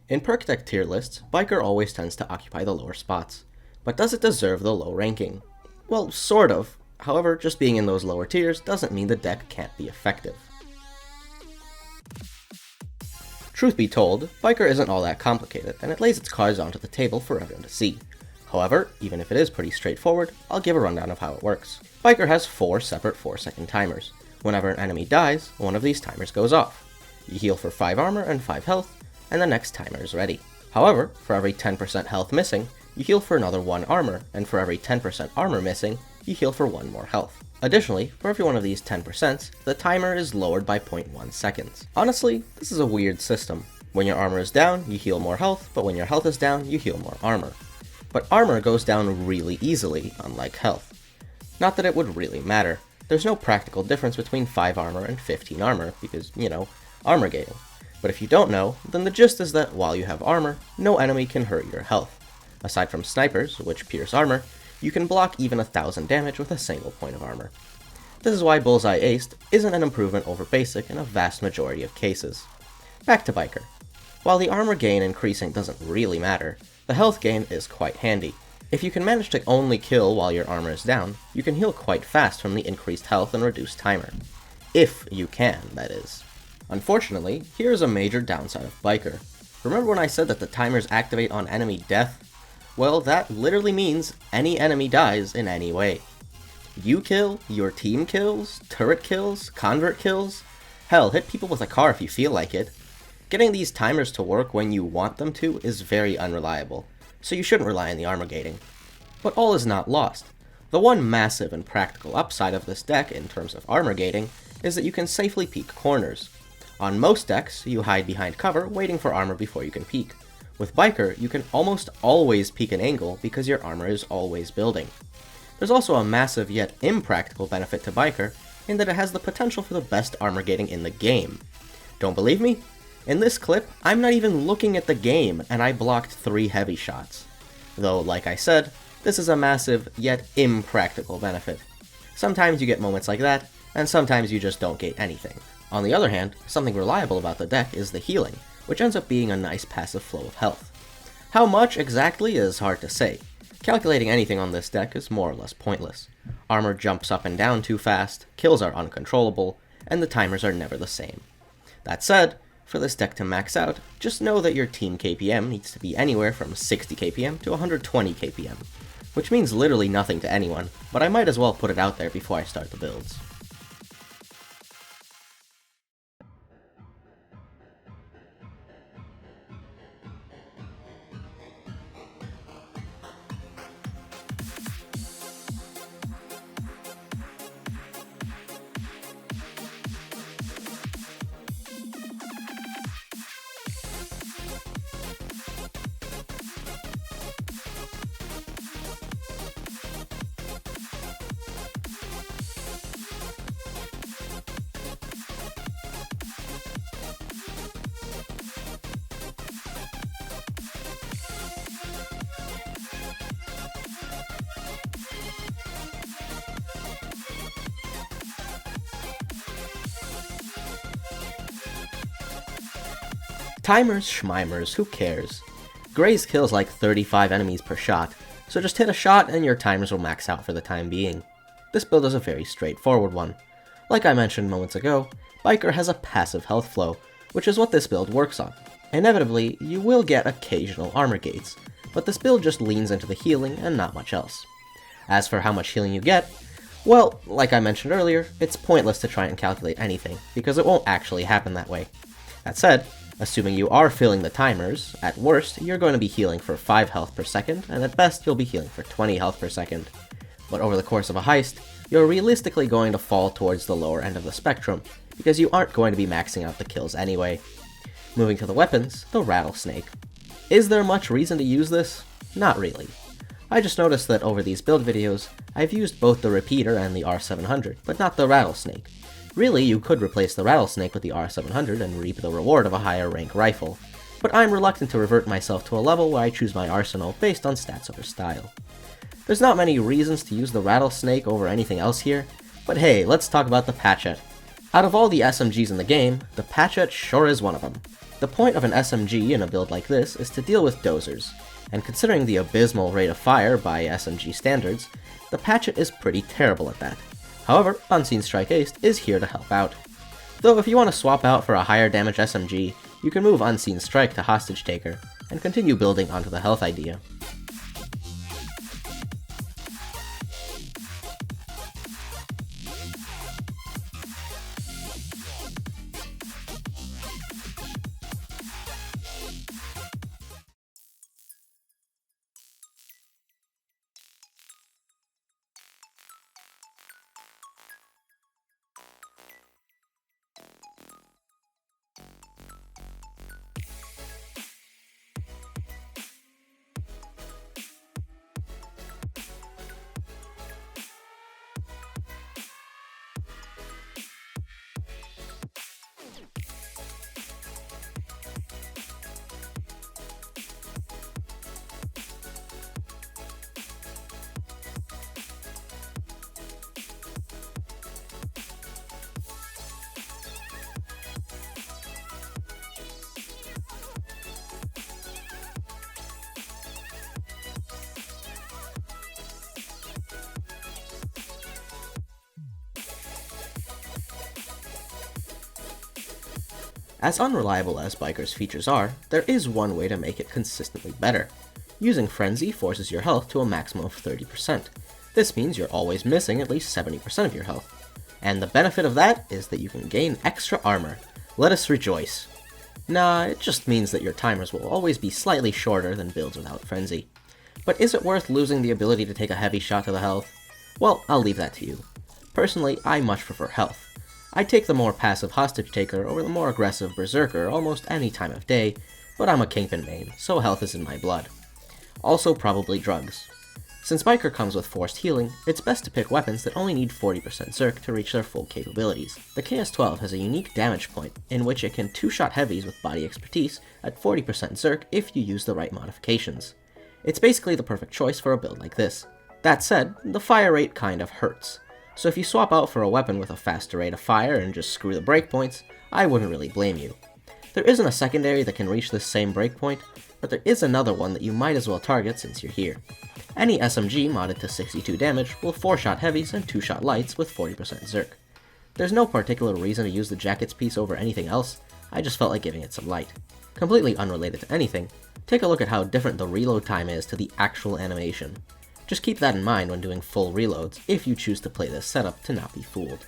In perk deck tier lists, Biker always tends to occupy the lower spots. But does it deserve the low ranking? Well, sort of. However, just being in those lower tiers doesn't mean the deck can't be effective. Truth be told, Biker isn't all that complicated, and it lays its cards onto the table for everyone to see. However, even if it is pretty straightforward, I'll give a rundown of how it works. Biker has 4 separate 4-second timers. Whenever an enemy dies, one of these timers goes off. You heal for 5 armor and 5 health, and the next timer is ready. However, for every 10% health missing, you heal for another 1 armor, and for every 10% armor missing, you heal for 1 more health. Additionally, for every one of these 10%, the timer is lowered by 0.1 seconds. Honestly, this is a weird system. When your armor is down, you heal more health, but when your health is down, you heal more armor. But armor goes down really easily, unlike health. Not that it would really matter. There's no practical difference between 5 armor and 15 armor, because, armor gating. But if you don't know, then the gist is that while you have armor, no enemy can hurt your health. Aside from snipers, which pierce armor, you can block even 1000 damage with a single point of armor. This is why Bullseye Aced isn't an improvement over basic in a vast majority of cases. Back to Biker. While the armor gain increasing doesn't really matter, the health gain is quite handy. If you can manage to only kill while your armor is down, you can heal quite fast from the increased health and reduced timer. If you can, that is. Unfortunately, here is a major downside of Biker. Remember when I said that the timers activate on enemy death? Well, that literally means any enemy dies in any way. You kill, your team kills, turret kills, convert kills. Hell, hit people with a car if you feel like it. Getting these timers to work when you want them to is very unreliable, so you shouldn't rely on the armor gating. But all is not lost. The one massive and practical upside of this deck in terms of armor gating is that you can safely peek corners. On most decks, you hide behind cover waiting for armor before you can peek. With Biker, you can almost always peek an angle because your armor is always building. There's also a massive yet impractical benefit to Biker in that it has the potential for the best armor gating in the game. Don't believe me? In this clip, I'm not even looking at the game and I blocked 3 heavy shots. Though, like I said, this is a massive yet impractical benefit. Sometimes you get moments like that, and sometimes you just don't get anything. On the other hand, something reliable about the deck is the healing, which ends up being a nice passive flow of health. How much exactly is hard to say. Calculating anything on this deck is more or less pointless. Armor jumps up and down too fast, kills are uncontrollable, and the timers are never the same. That said, for this deck to max out, just know that your team KPM needs to be anywhere from 60 KPM to 120 KPM, which means literally nothing to anyone, but I might as well put it out there before I start the builds. Timers, schmimers, who cares? Graze kills like 35 enemies per shot, so just hit a shot and your timers will max out for the time being. This build is a very straightforward one. Like I mentioned moments ago, Biker has a passive health flow, which is what this build works on. Inevitably, you will get occasional armor gates, but this build just leans into the healing and not much else. As for how much healing you get, well, like I mentioned earlier, it's pointless to try and calculate anything, because it won't actually happen that way. That said, assuming you are filling the timers, at worst, you're going to be healing for 5 health per second, and at best, you'll be healing for 20 health per second. But over the course of a heist, you're realistically going to fall towards the lower end of the spectrum, because you aren't going to be maxing out the kills anyway. Moving to the weapons, the Rattlesnake. Is there much reason to use this? Not really. I just noticed that over these build videos, I've used both the Repeater and the R700, but not the Rattlesnake. Really, you could replace the Rattlesnake with the R700 and reap the reward of a higher rank rifle, but I'm reluctant to revert myself to a level where I choose my arsenal based on stats over style. There's not many reasons to use the Rattlesnake over anything else here, but hey, let's talk about the Patchet. Out of all the SMGs in the game, the Patchet sure is one of them. The point of an SMG in a build like this is to deal with dozers, and considering the abysmal rate of fire by SMG standards, the Patchet is pretty terrible at that. However, Unseen Strike Ace is here to help out. Though if you want to swap out for a higher damage SMG, you can move Unseen Strike to Hostage Taker, and continue building onto the health idea. As unreliable as Biker's features are, there is one way to make it consistently better. Using Frenzy forces your health to a maximum of 30%. This means you're always missing at least 70% of your health. And the benefit of that is that you can gain extra armor. Let us rejoice. Nah, it just means that your timers will always be slightly shorter than builds without Frenzy. But is it worth losing the ability to take a heavy shot to the health? Well, I'll leave that to you. Personally, I much prefer health. I'd take the more passive Hostage Taker over the more aggressive Berserker almost any time of day, but I'm a Kingpin main, so health is in my blood. Also probably drugs. Since Biker comes with forced healing, it's best to pick weapons that only need 40% Zerk to reach their full capabilities. The KS-12 has a unique damage point, in which it can two-shot heavies with body expertise at 40% Zerk if you use the right modifications. It's basically the perfect choice for a build like this. That said, the fire rate kind of hurts. So if you swap out for a weapon with a faster rate of fire and just screw the breakpoints, I wouldn't really blame you. There isn't a secondary that can reach this same breakpoint, but there is another one that you might as well target since you're here. Any SMG modded to 62 damage will 4-shot heavies and 2-shot lights with 40% Zerk. There's no particular reason to use the Jacket's piece over anything else, I just felt like giving it some light. Completely unrelated to anything, take a look at how different the reload time is to the actual animation. Just keep that in mind when doing full reloads if you choose to play this setup to not be fooled.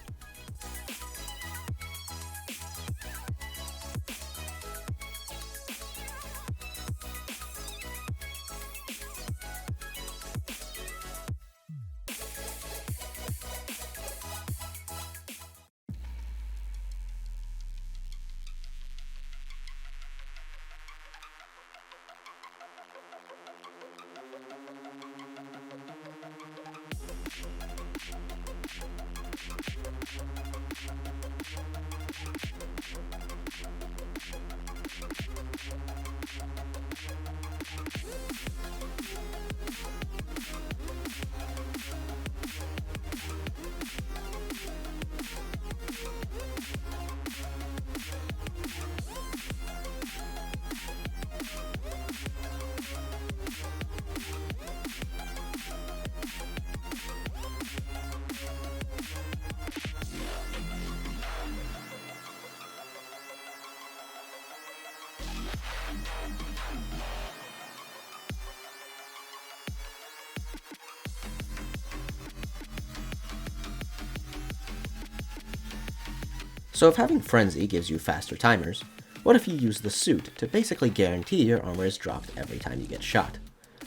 So if having Frenzy gives you faster timers, what if you use the suit to basically guarantee your armor is dropped every time you get shot?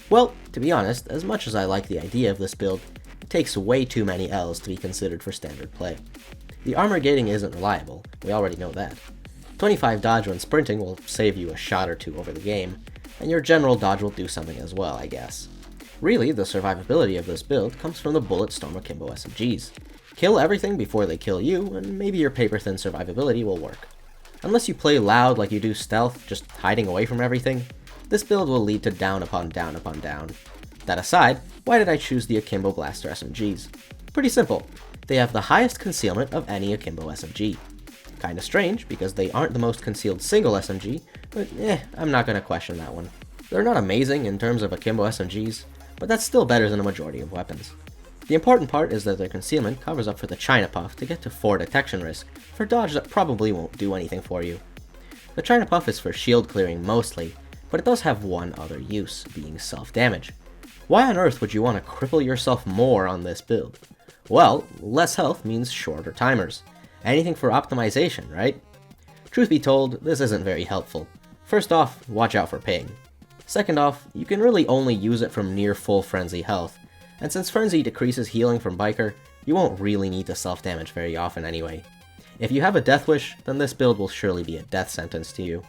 Well, to be honest, as much as I like the idea of this build, it takes way too many L's to be considered for standard play. The armor gating isn't reliable, we already know that. 25 dodge when sprinting will save you a shot or two over the game, and your general dodge will do something as well, I guess. Really, the survivability of this build comes from the Bullet Storm Akimbo SMGs. Kill everything before they kill you, and maybe your paper-thin survivability will work. Unless you play loud like you do stealth, just hiding away from everything, this build will lead to down upon down upon down. That aside, why did I choose the Akimbo Blaster SMGs? Pretty simple. They have the highest concealment of any Akimbo SMG. Kinda strange, because they aren't the most concealed single SMG, but I'm not gonna question that one. They're not amazing in terms of akimbo SMGs, but that's still better than a majority of weapons. The important part is that their concealment covers up for the China Puff to get to 4 detection risk, for dodge that probably won't do anything for you. The China Puff is for shield clearing mostly, but it does have one other use, being self-damage. Why on earth would you want to cripple yourself more on this build? Well, less health means shorter timers. Anything for optimization, right? Truth be told, this isn't very helpful. First off, watch out for ping. Second off, you can really only use it from near full frenzy health, and since frenzy decreases healing from Biker, you won't really need to self-damage very often anyway. If you have a death wish, then this build will surely be a death sentence to you.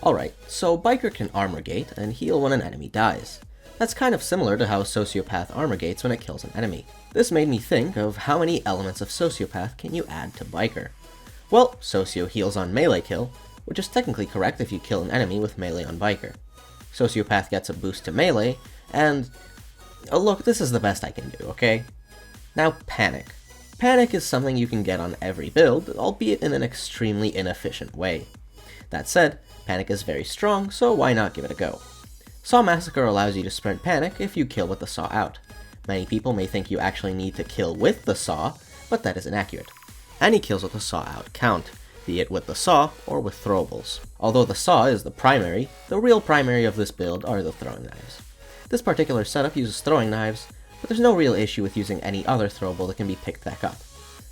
Alright, so Biker can armor gate and heal when an enemy dies. That's kind of similar to how Sociopath armor gates when it kills an enemy. This made me think of how many elements of Sociopath can you add to Biker. Well, Socio heals on melee kill, which is technically correct if you kill an enemy with melee on Biker. Sociopath gets a boost to melee, and... oh, look, this is the best I can do, okay? Now, Panic. Panic is something you can get on every build, albeit in an extremely inefficient way. That said, Panic is very strong, so why not give it a go? Saw Massacre allows you to sprint Panic if you kill with the saw out. Many people may think you actually need to kill with the saw, but that is inaccurate. Any kills with the saw out count, be it with the saw or with throwables. Although the saw is the primary, the real primary of this build are the throwing knives. This particular setup uses throwing knives, but there's no real issue with using any other throwable that can be picked back up.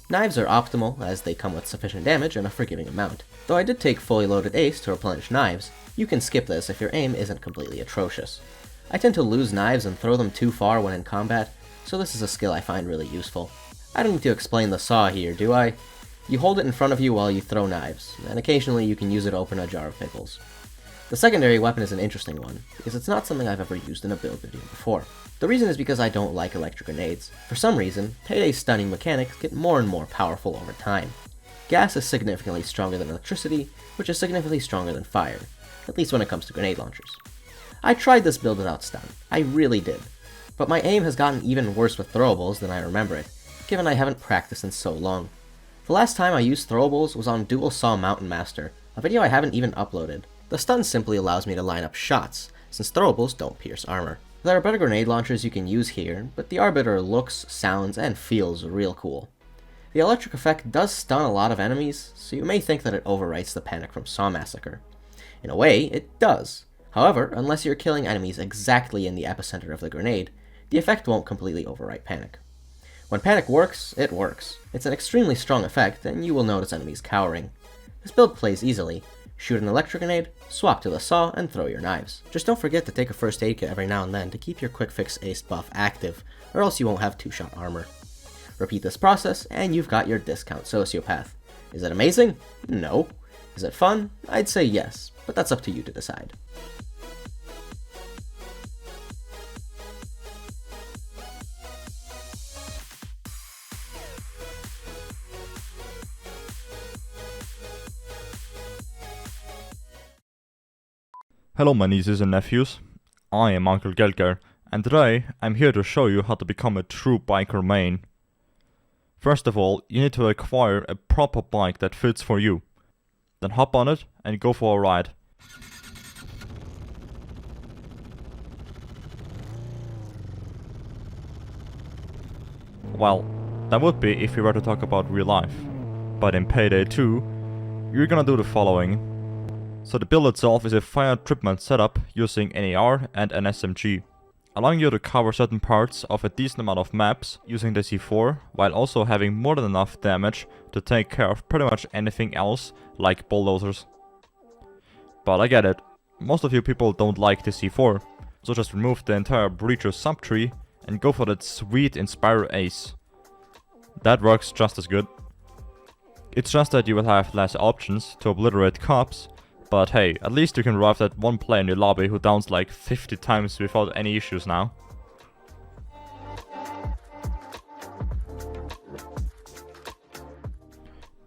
Knives are optimal, as they come with sufficient damage and a forgiving amount. Though I did take fully loaded ace to replenish knives, you can skip this if your aim isn't completely atrocious. I tend to lose knives and throw them too far when in combat, so this is a skill I find really useful. I don't need to explain the saw here, do I? You hold it in front of you while you throw knives, and occasionally you can use it to open a jar of pickles. The secondary weapon is an interesting one, because it's not something I've ever used in a build video before. The reason is because I don't like electric grenades. For some reason, Payday's stunning mechanics get more and more powerful over time. Gas is significantly stronger than electricity, which is significantly stronger than fire, at least when it comes to grenade launchers. I tried this build without stun, I really did, but my aim has gotten even worse with throwables than I remember it, given I haven't practiced in so long. The last time I used throwables was on Dual Saw Mountain Master, a video I haven't even uploaded. The stun simply allows me to line up shots, since throwables don't pierce armor. There are better grenade launchers you can use here, but the Arbiter looks, sounds, and feels real cool. The electric effect does stun a lot of enemies, so you may think that it overwrites the panic from Saw Massacre. In a way, it does. However, unless you're killing enemies exactly in the epicenter of the grenade, the effect won't completely overwrite panic. When panic works, it works. It's an extremely strong effect, and you will notice enemies cowering. This build plays easily. Shoot an electric grenade, swap to the saw, and throw your knives. Just don't forget to take a first aid kit every now and then to keep your quick fix ace buff active, or else you won't have 2-shot armor. Repeat this process, and you've got your discount Sociopath. Is it amazing? No. Is it fun? I'd say yes, but that's up to you to decide. Hello my nieces and nephews, I am Uncle Gelger, and today I'm here to show you how to become a true biker main. First of all, you need to acquire a proper bike that fits for you. Then hop on it and go for a ride. Well, that would be if we were to talk about real life. But in Payday 2, you're gonna do the following. So the build itself is a fire treatment setup using an AR and an SMG, allowing you to cover certain parts of a decent amount of maps using the C4, while also having more than enough damage to take care of pretty much anything else, like bulldozers. But I get it, most of you people don't like the C4, so just remove the entire Breacher subtree and go for that sweet Inspire Ace. That works just as good. It's just that you will have less options to obliterate cops, but hey, at least you can revive that one player in your lobby who downs like 50 times without any issues now.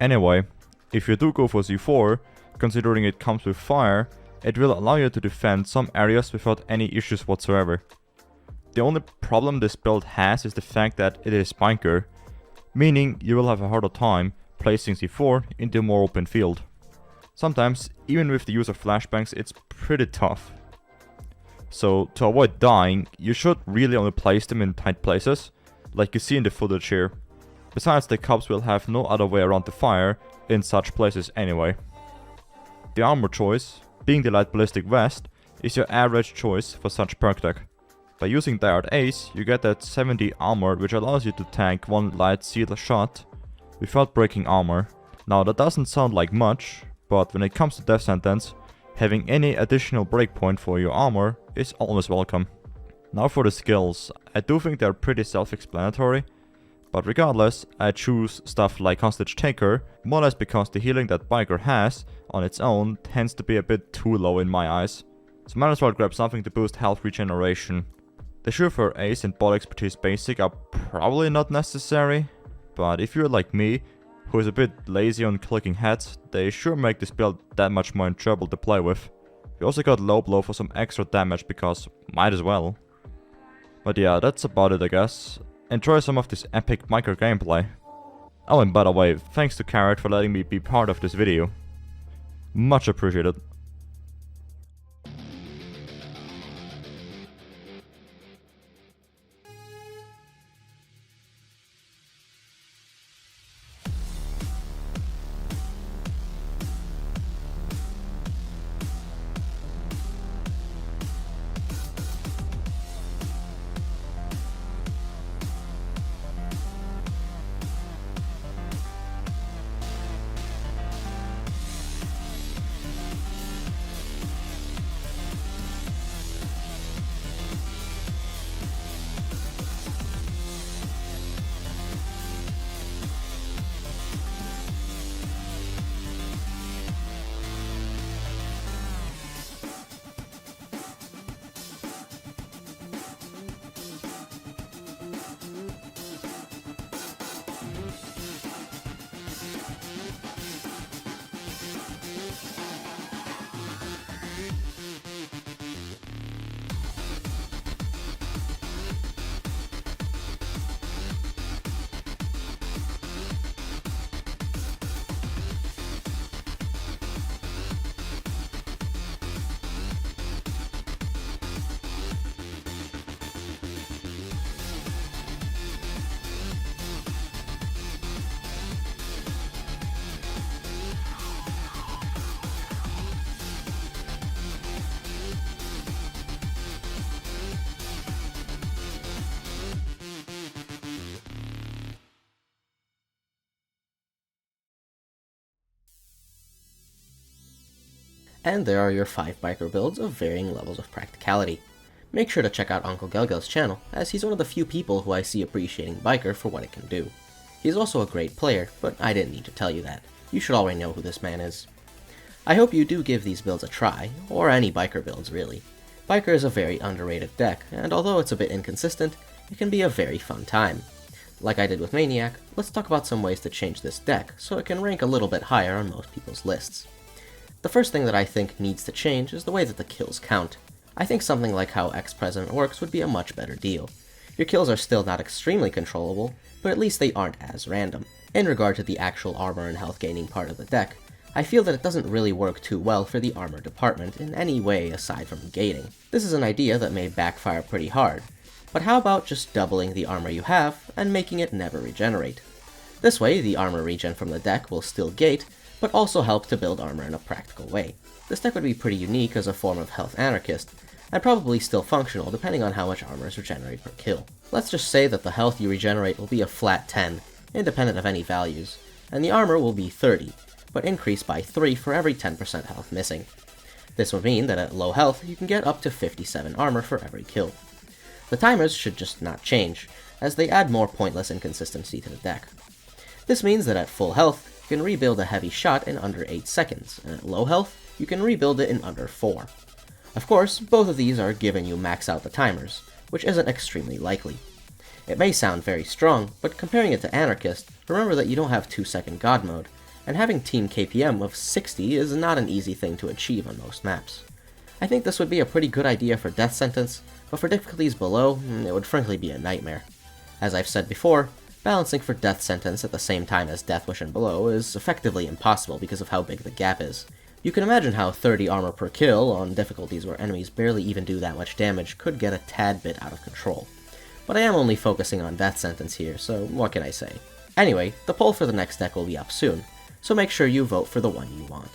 Anyway, if you do go for C4, considering it comes with fire, it will allow you to defend some areas without any issues whatsoever. The only problem this build has is the fact that it is biker, meaning you will have a harder time placing C4 into a more open field. Sometimes, even with the use of flashbangs, it's pretty tough. So, to avoid dying, you should really only place them in tight places, like you see in the footage here. Besides, the cops will have no other way around the fire in such places anyway. The armor choice, being the light ballistic vest, is your average choice for such perk deck. By using Diode Ace, you get that 70 armor, which allows you to tank one light seal shot without breaking armor. Now that doesn't sound like much, but when it comes to death sentence, having any additional breakpoint for your armor is always welcome. Now for the skills, I do think they're pretty self-explanatory, but regardless, I choose stuff like Hostage Taker, more or less because the healing that biker has on its own tends to be a bit too low in my eyes. So might as well grab something to boost health regeneration. The Surefire Ace and Bot Expertise Basic are probably not necessary, but if you're like me, who is a bit lazy on clicking heads, they sure make this build that much more enjoyable to play with. We also got Low Blow for some extra damage because might as well. But yeah, that's about it I guess. Enjoy some of this epic biker gameplay. Oh, and by the way, thanks to Carrot for letting me be part of this video. Much appreciated. And there are your 5 biker builds of varying levels of practicality. Make sure to check out Uncle Gelgel's channel, as he's one of the few people who I see appreciating biker for what it can do. He's also a great player, but I didn't need to tell you that. You should already know who this man is. I hope you do give these builds a try, or any biker builds really. Biker is a very underrated deck, and although it's a bit inconsistent, it can be a very fun time. Like I did with Maniac, let's talk about some ways to change this deck so it can rank a little bit higher on most people's lists. The first thing that I think needs to change is the way that the kills count. I think something like how Ex-President works would be a much better deal. Your kills are still not extremely controllable, but at least they aren't as random. In regard to the actual armor and health gaining part of the deck, I feel that it doesn't really work too well for the armor department in any way aside from gating. This is an idea that may backfire pretty hard, But how about just doubling the armor you have and making it never regenerate? This way, the armor regen from the deck will still gate, but also help to build armor in a practical way. This deck would be pretty unique as a form of health anarchist, and probably still functional depending on how much armor is regenerated per kill. Let's just say that the health you regenerate will be a flat 10, independent of any values, and the armor will be 30, but increased by 3 for every 10% health missing. This would mean that at low health, you can get up to 57 armor for every kill. The timers should just not change, as they add more pointless inconsistency to the deck. This means that at full health, you can rebuild a heavy shot in under 8 seconds, and at low health, you can rebuild it in under 4. Of course, both of these are given you max out the timers, which isn't extremely likely. It may sound very strong, but comparing it to Anarchist, remember that you don't have 2-second God mode, and having team KPM of 60 is not an easy thing to achieve on most maps. I think this would be a pretty good idea for Death Sentence, but for difficulties below, it would frankly be a nightmare. As I've said before, balancing for Death Sentence at the same time as Death Wish and below is effectively impossible because of how big the gap is. You can imagine how 30 armor per kill on difficulties where enemies barely even do that much damage could get a tad bit out of control. But I am only focusing on Death Sentence here, so what can I say? Anyway, the poll for the next deck will be up soon, so make sure you vote for the one you want.